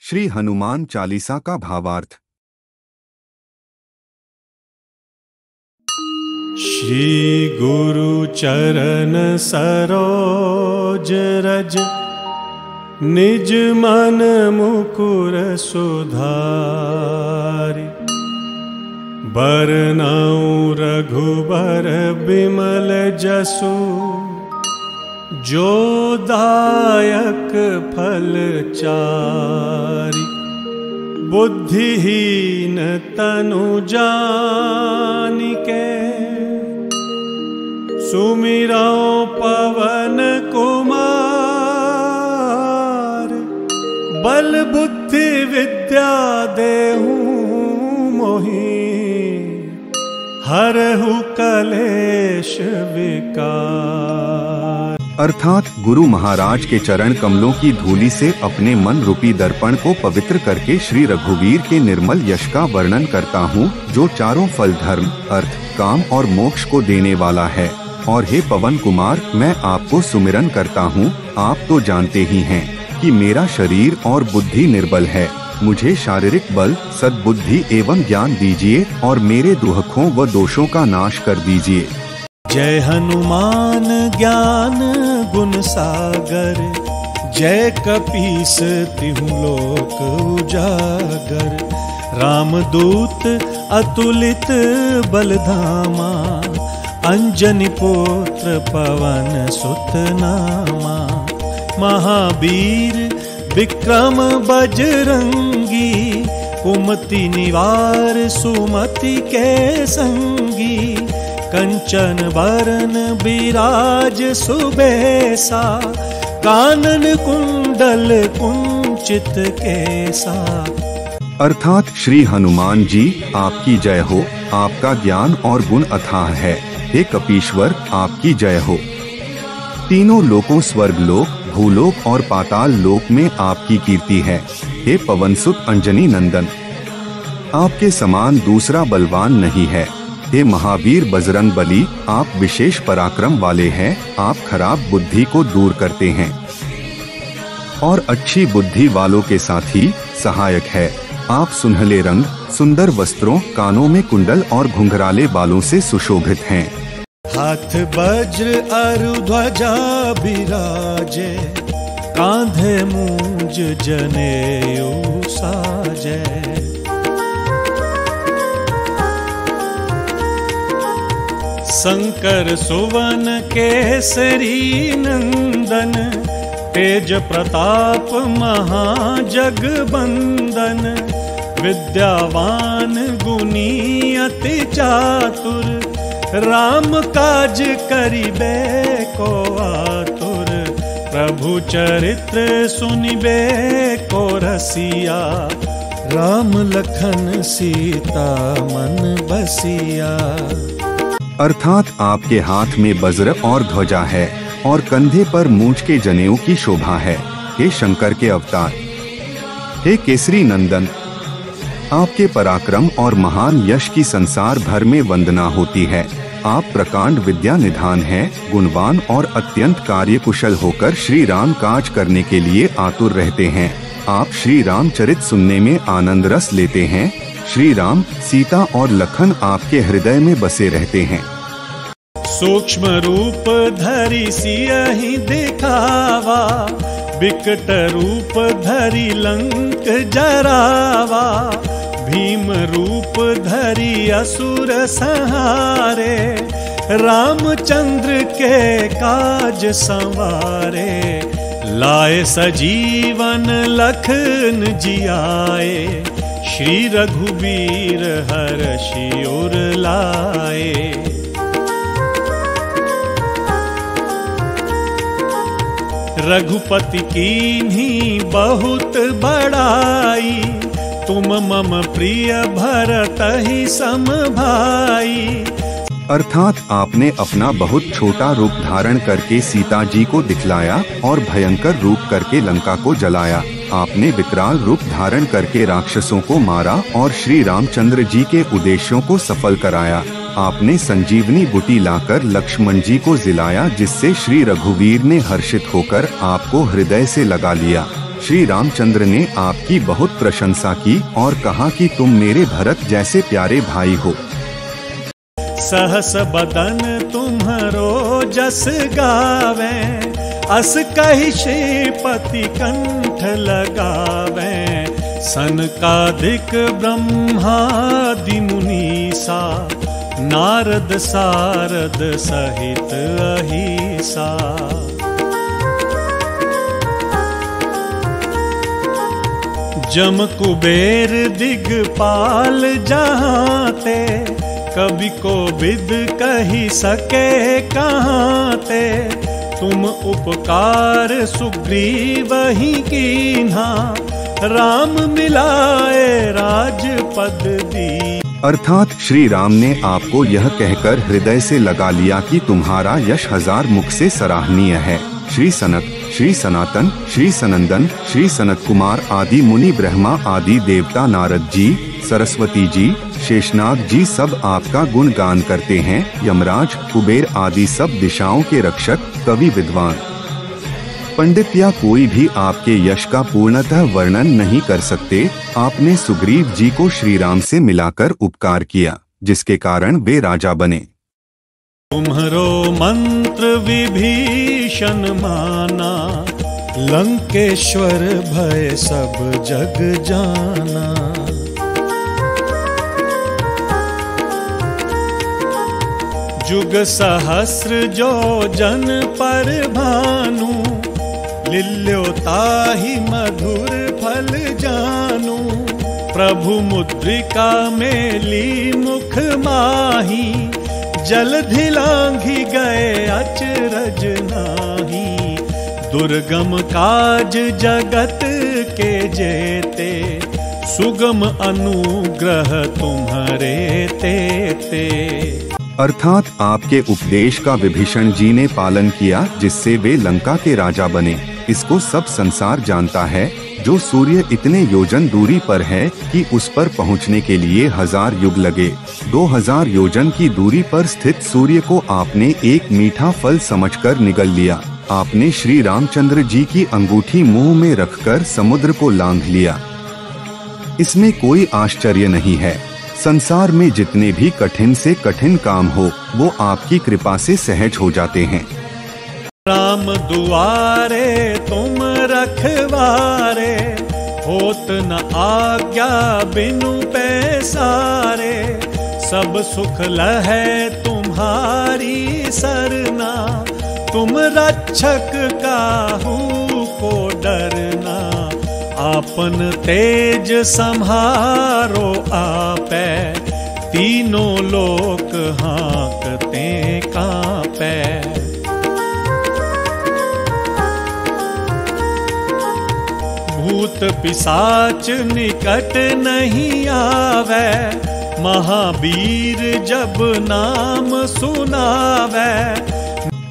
श्री हनुमान चालीसा का भावार्थ। श्री गुरु चरण सरोज रज, निज मन मुकुर सुधारि। बरनउँ रघुबर बिमल जसु, जो दायक फल चारि। बुद्धिहीन तनु जानिके, सुमिरौ पवन कुमार। बल बुद्धि विद्या देहु मोहि, हरहु कलेश विकार। अर्थात गुरु महाराज के चरण कमलों की धूलि से अपने मन रूपी दर्पण को पवित्र करके श्री रघुवीर के निर्मल यश का वर्णन करता हूँ, जो चारों फल धर्म, अर्थ, काम और मोक्ष को देने वाला है। और हे पवन कुमार, मैं आपको सुमिरन करता हूँ। आप तो जानते ही हैं कि मेरा शरीर और बुद्धि निर्बल है। मुझे शारीरिक बल, सद्बुद्धि एवं ज्ञान दीजिए और मेरे दुखों व दोषों का नाश कर दीजिए। जय हनुमान ज्ञान गुण सागर, जय कपीस तिहु लोक उजागर। रामदूत अतुलित बलधामा, अंजनी पुत्र पवन सुत नामा। महावीर विक्रम बजरंगी, कुमति निवार सुमति के संगी। कंचन बरन बिराज सुबेसा, कानन कुंडल कुंचित केसा। अर्थात श्री हनुमान जी, आपकी जय हो। आपका ज्ञान और गुण अथाह है। हे कपीश्वर, आपकी जय हो। तीनों लोकों, स्वर्ग लोक, भूलोक और पाताल लोक में आपकी कीर्ति है। हे पवनसुत अंजनी नंदन, आपके समान दूसरा बलवान नहीं है। हे महावीर बजरंग बली, आप विशेष पराक्रम वाले हैं। आप खराब बुद्धि को दूर करते हैं और अच्छी बुद्धि वालों के साथी सहायक है। आप सुनहले रंग, सुंदर वस्त्रों, कानों में कुंडल और घुंघराले बालों से सुशोभित हैं। हाथ वज्र अरु ध्वजा बिराजे, कांधे मूंज जनेऊ साजे। शंकर सुवन केसरी नंदन, तेज प्रताप महाजगबंदन। विद्यावान गुणी अति चातुर, राम काज करिबे को आतुर। प्रभु चरित्र सुनिबे को रसिया, राम लखन सीता मन बसिया। अर्थात आपके हाथ में वज्र और ध्वजा है और कंधे पर मूंछ के जनेऊ की शोभा है। हे शंकर के अवतार, हे केसरी नंदन, आपके पराक्रम और महान यश की संसार भर में वंदना होती है। आप प्रकांड विद्या निधान हैं, गुणवान और अत्यंत कार्यकुशल होकर श्री राम काज करने के लिए आतुर रहते हैं। आप श्री राम चरित सुनने में आनंद रस लेते हैं। श्री राम, सीता और लखन आपके हृदय में बसे रहते हैं। सूक्ष्म रूप धरि सियहि दिखावा, विकट रूप धरि लंक जरावा। भीम रूप धरि असुर संहारे, रामचंद्र के काज संवारे। लाए सजीवन लखन जियाए, श्री रघुवीर हर्षि उर लाए। रघुपति कीन्ही बहुत बड़ाई, तुम मम प्रिय भरतहि सम भाई। अर्थात आपने अपना बहुत छोटा रूप धारण करके सीता जी को दिखलाया और भयंकर रूप करके लंका को जलाया। आपने विकराल रूप धारण करके राक्षसों को मारा और श्री रामचंद्र जी के उद्देश्यों को सफल कराया। आपने संजीवनी बूटी लाकर लक्ष्मण जी को जिलाया, जिससे श्री रघुवीर ने हर्षित होकर आपको हृदय से लगा लिया। श्री रामचंद्र ने आपकी बहुत प्रशंसा की और कहा कि तुम मेरे भरत जैसे प्यारे भाई हो। सहस बदन तुम्हारो जस गावे, अस कहि श्रीपति कंठ लगावे। सनकादिक ब्रह्मादि मुनीसा, नारद सारद सहित अहिसा। जम कुबेर दिगपाल जहाँ ते, कभी को विद कही सके कहाँ ते। तुम उपकार सुग्रीव ही कीन्हा, राम मिलाए राजपद दी। अर्थात श्री राम ने आपको यह कहकर हृदय से लगा लिया कि तुम्हारा यश 1000 मुख से सराहनीय है। श्री सनक, श्री सनातन, श्री सनंदन, श्री सनत कुमार आदि मुनि, ब्रह्मा आदि देवता, नारद जी, सरस्वती जी, शेषनाग जी सब आपका गुणगान करते हैं। यमराज, कुबेर आदि सब दिशाओं के रक्षक, कवि, विद्वान, पंडित या कोई भी आपके यश का पूर्णतः वर्णन नहीं कर सकते। आपने सुग्रीव जी को श्री राम से मिलाकर उपकार किया, जिसके कारण वे राजा बने। तुम्हारो मंत्र विभीषण माना, लंकेश्वर भय सब जग जाना। जुग सहस्र जो जन पर भानु, लिल्यो ताहि मधुर फल जानू। प्रभु मुद्रिका मेली मुख माही, जलधि लांघि गए अचरज नाही। दुर्गम काज जगत के जेते, सुगम अनुग्रह तुम्हारे तेते। अर्थात आपके उपदेश का विभीषण जी ने पालन किया, जिससे वे लंका के राजा बने। इसको सब संसार जानता है। जो सूर्य इतने योजन दूरी पर है कि उस पर पहुंचने के लिए 1000 युग लगे, 2000 योजन की दूरी पर स्थित सूर्य को आपने एक मीठा फल समझकर निगल लिया। आपने श्री रामचंद्र जी की अंगूठी मुंह में रखकर समुद्र को लांघ लिया। इसमें कोई आश्चर्य नहीं है। संसार में जितने भी कठिन से कठिन काम हो, वो आपकी कृपा से सहज हो जाते हैं। राम दुआरे तुम रखवारे, होत न आज्ञा बिनु पैसारे। सब सुख लहै तुम्हारी सरना, तुम रक्षक काहू को डरना। आपन तेज संहारो आपै, तीनों लोक हाँकते कांपै। भूत पिशाच निकट नहीं आवे, महावीर जब नाम सुनावे।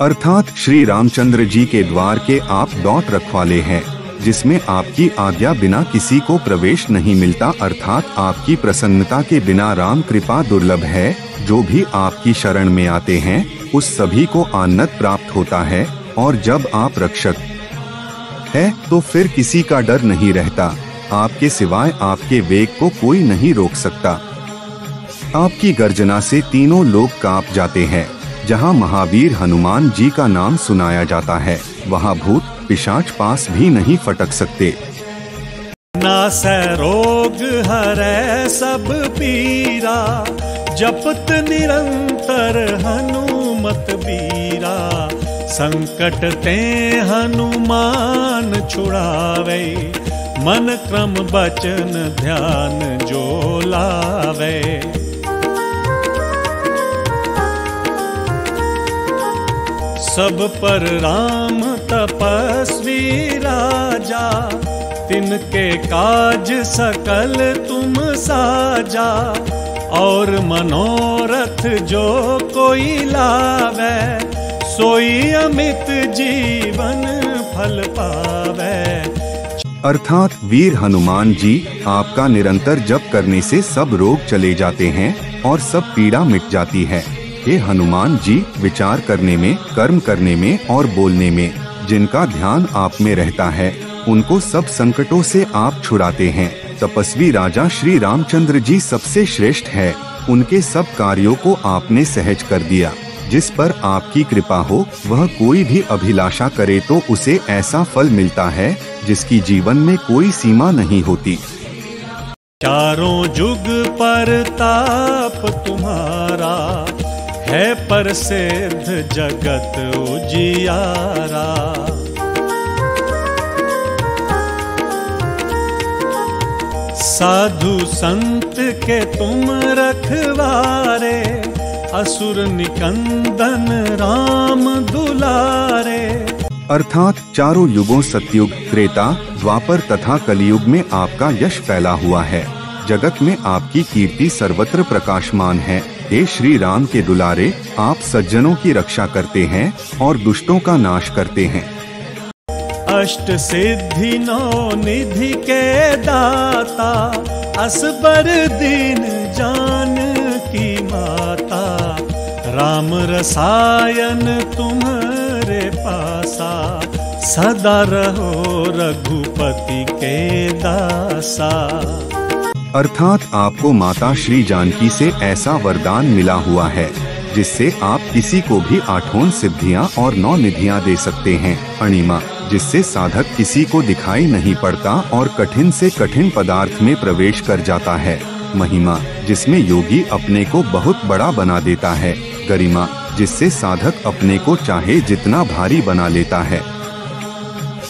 अर्थात श्री रामचंद्र जी के द्वार के आप दौत रखवाले हैं, जिसमें आपकी आज्ञा बिना किसी को प्रवेश नहीं मिलता। अर्थात आपकी प्रसन्नता के बिना राम कृपा दुर्लभ है। जो भी आपकी शरण में आते हैं, उस सभी को आनंद प्राप्त होता है। और जब आप रक्षक है तो फिर किसी का डर नहीं रहता। आपके सिवाय आपके वेग को कोई नहीं रोक सकता। आपकी गर्जना से तीनों लोग कांप जाते हैं। जहां महावीर हनुमान जी का नाम सुनाया जाता है, वहां भूत पिशाच पास भी नहीं फटक सकते। नासै रोग हरै सब पीरा, जपत निरंतर हनुमत बीरा। संकट ते हनुमान छुड़ावे, मन क्रम बचन ध्यान जो लावे। सब पर राम तपस्वी राजा, तिनके काज सकल तुम साजा। और मनोरथ जो कोई लावे, सोई अमित जीवन फल पावे। अर्थात वीर हनुमान जी आपका निरंतर जप करने से सब रोग चले जाते हैं और सब पीड़ा मिट जाती है। हे हनुमान जी, विचार करने में, कर्म करने में और बोलने में जिनका ध्यान आप में रहता है, उनको सब संकटों से आप छुड़ाते हैं। तपस्वी राजा श्री रामचंद्र जी सबसे श्रेष्ठ है। उनके सब कार्यों को आपने सहज कर दिया। जिस पर आपकी कृपा हो वह कोई भी अभिलाषा करे तो उसे ऐसा फल मिलता है जिसकी जीवन में कोई सीमा नहीं होती। चारों जुग पर ताप तुम्हारा है, प्रसिद्ध जगत उजियारा। साधु संत के तुम रखवारे, असुर निकंदन राम दुलारे। अर्थात चारों युगों सतयुग, त्रेता, द्वापर तथा कलियुग में आपका यश फैला हुआ है। जगत में आपकी कीर्ति सर्वत्र प्रकाशमान है। हे श्री राम के दुलारे, आप सज्जनों की रक्षा करते हैं और दुष्टों का नाश करते हैं। अष्ट सिद्धि नौ निधि के दाता, असबर दीन जान की माता। राम रसायन तुम्हारे पासा, सदा रहो रघुपति के दासा। अर्थात आपको माता श्री जानकी से ऐसा वरदान मिला हुआ है जिससे आप किसी को भी 8 सिद्धियां और 9 निधियां दे सकते हैं। अणिमा, जिससे साधक किसी को दिखाई नहीं पड़ता और कठिन से कठिन पदार्थ में प्रवेश कर जाता है। महिमा, जिसमें योगी अपने को बहुत बड़ा बना देता है। गरिमा, जिससे साधक अपने को चाहे जितना भारी बना लेता है।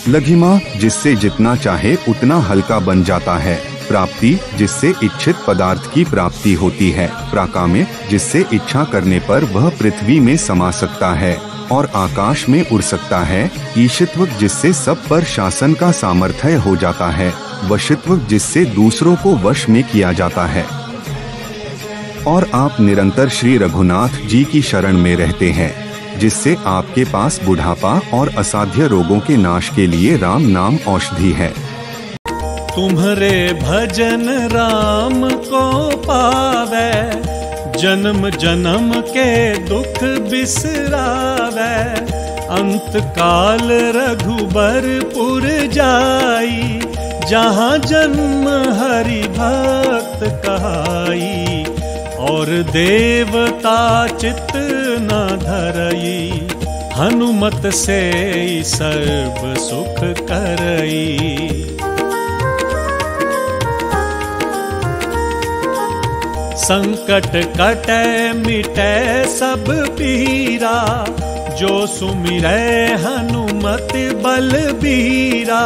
लघिमा, जिससे जितना चाहे उतना हल्का बन जाता है। प्राप्ति, जिससे इच्छित पदार्थ की प्राप्ति होती है। प्राकाम्य, जिससे इच्छा करने पर वह पृथ्वी में समा सकता है और आकाश में उड़ सकता है। ईशित्व, जिससे सब पर शासन का सामर्थ्य हो जाता है। वशित्व, जिससे दूसरों को वश में किया जाता है। और आप निरंतर श्री रघुनाथ जी की शरण में रहते हैं, जिससे आपके पास बुढ़ापा और असाध्य रोगों के नाश के लिए राम नाम औषधि है। तुम्हारे भजन राम को पावे, जन्म जन्म के दुख बिसरावे। अंत काल रघुबरपुर जाई, जहाँ जन्म हरि भक्त कहाई। और देवता चित्त न धरई, हनुमत से सर्व सुख करई। संकट कटे मिटे सब पीरा, जो सुमिरै हनुमत बलबीरा।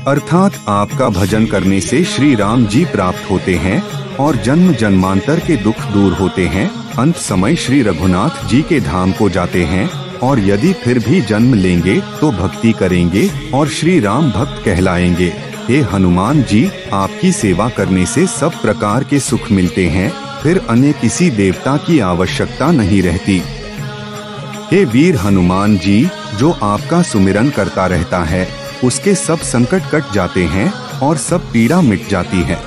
अर्थात आपका भजन करने से श्री राम जी प्राप्त होते हैं और जन्म जन्मांतर के दुख दूर होते हैं। अंत समय श्री रघुनाथ जी के धाम को जाते हैं और यदि फिर भी जन्म लेंगे तो भक्ति करेंगे और श्री राम भक्त कहलाएंगे। हे हनुमान जी, आपकी सेवा करने से सब प्रकार के सुख मिलते हैं, फिर अन्य किसी देवता की आवश्यकता नहीं रहती। हे वीर हनुमान जी, जो आपका सुमिरन करता रहता है उसके सब संकट कट जाते हैं और सब पीड़ा मिट जाती है।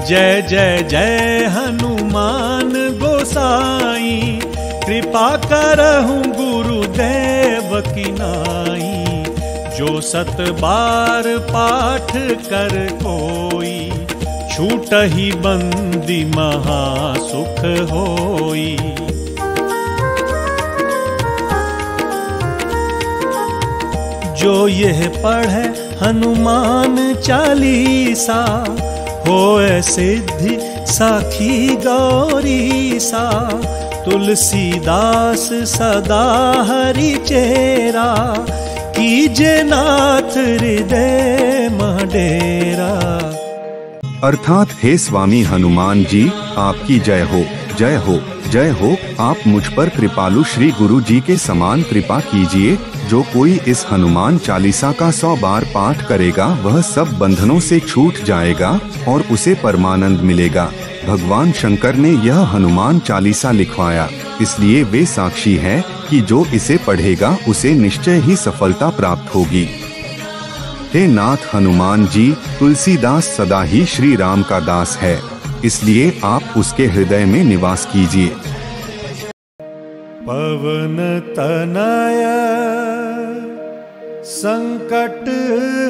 जय जय जय हनुमान गोसाई, कृपा करहु गुरुदेव की नाई। जो 7 बार पाठ कर कोई, छूटहि बंदी महासुख होई। जो यह पढ़े हनुमान चालीसा, होए सिद्धि साखी गौरीसा। तुलसीदास सदा हरि चेरा, कीजे नाथ हृदय मह डेरा। अर्थात हे स्वामी हनुमान जी, आपकी जय हो, जय हो, जय हो। आप मुझ पर कृपालु श्री गुरु जी के समान कृपा कीजिए। जो कोई इस हनुमान चालीसा का 100 बार पाठ करेगा वह सब बंधनों से छूट जाएगा और उसे परमानंद मिलेगा। भगवान शंकर ने यह हनुमान चालीसा लिखवाया, इसलिए वे साक्षी हैं कि जो इसे पढ़ेगा उसे निश्चय ही सफलता प्राप्त होगी। हे नाथ हनुमान जी, तुलसीदास सदा ही श्री राम का दास है, इसलिए आप उसके हृदय में निवास कीजिए। पवन तनय संकट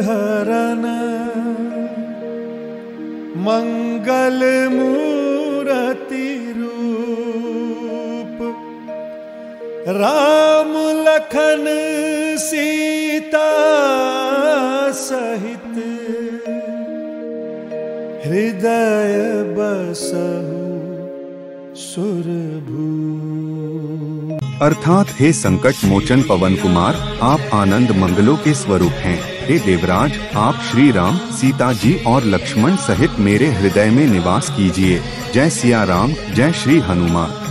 हरन मंगल मूर्ति रूप, राम लखन सीता सहित हृदय बसहु सुरभू। अर्थात हे संकट मोचन पवन कुमार, आप आनंद मंगलों के स्वरूप हैं। हे देवराज, आप श्री राम, सीता जी और लक्ष्मण सहित मेरे हृदय में निवास कीजिए। जय सिया राम, जय श्री हनुमान।